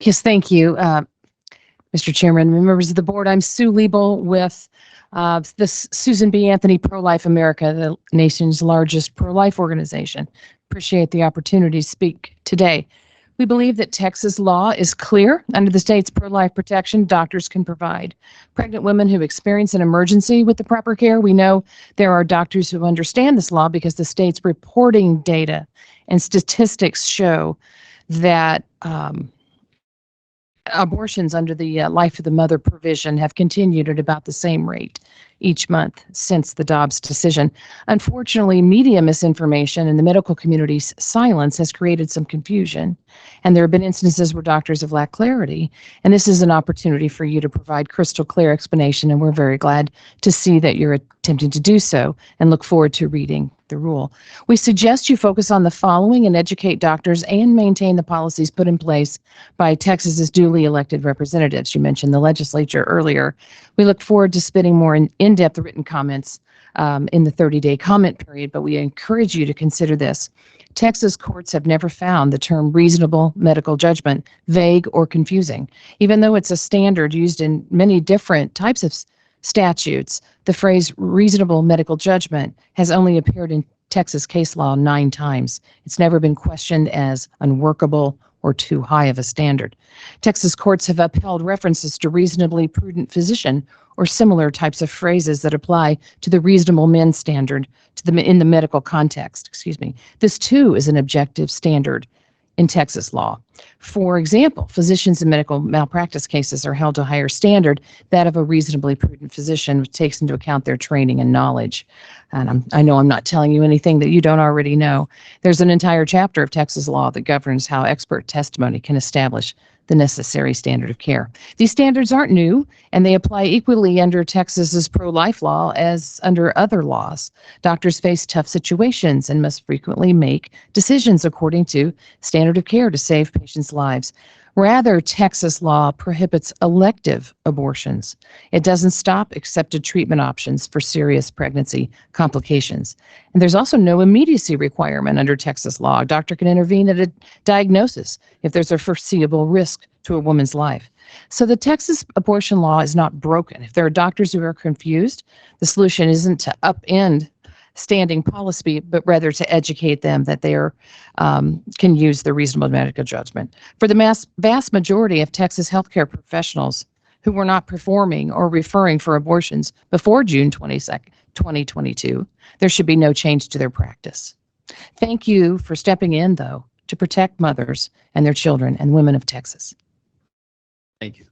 Yes, thank you, Mr. Chairman, members of the board. I'm Sue Liebel with the Susan B. Anthony Pro-Life America, the nation's largest pro-life organization. Appreciate the opportunity to speak today. We believe that Texas law is clear. Under the state's pro-life protection, doctors can provide pregnant women who experience an emergency with the proper care. We know there are doctors who understand this law because the state's reporting data and statistics show that abortions under the Life of the Mother provision have continued at about the same rate each month since the Dobbs decision. Unfortunately, media misinformation and the medical community's silence has created some confusion, and there have been instances where doctors have lacked clarity, and this is an opportunity for you to provide crystal clear explanation, and we're very glad to see that you're attempting to do so and look forward to reading the rule. We suggest you focus on the following and educate doctors and maintain the policies put in place by Texas's duly elected representatives. You mentioned the legislature earlier. We look forward to spending more in-depth written comments in the 30-day comment period, but we encourage you to consider this. Texas courts have never found the term reasonable medical judgment vague or confusing. Even though it's a standard used in many different types of statutes, the phrase reasonable medical judgment has only appeared in Texas case law 9 times. It's never been questioned as unworkable or too high of a standard. Texas courts have upheld references to reasonably prudent physician or similar types of phrases that apply to the reasonable men standard in the medical context. This too is an objective standard in Texas law. For example, physicians in medical malpractice cases are held to a higher standard, that of a reasonably prudent physician, which takes into account their training and knowledge. And I know I'm not telling you anything that you don't already know. There's an entire chapter of Texas law that governs how expert testimony can establish the necessary standard of care. These standards aren't new, and they apply equally under Texas's pro-life law as under other laws. Doctors face tough situations and must frequently make decisions according to standard of care to save patients' lives. Rather, Texas law prohibits elective abortions. It doesn't stop accepted treatment options for serious pregnancy complications. And there's also no immediacy requirement under Texas law. A doctor can intervene at a diagnosis if there's a foreseeable risk to a woman's life. So the Texas abortion law is not broken. If there are doctors who are confused, the solution isn't to upend standing policy, but rather to educate them that they can use the reasonable medical judgment. For the vast majority of Texas healthcare professionals who were not performing or referring for abortions before June 22nd, 2022, there should be no change to their practice. Thank you for stepping in, though, to protect mothers and their children and women of Texas. Thank you.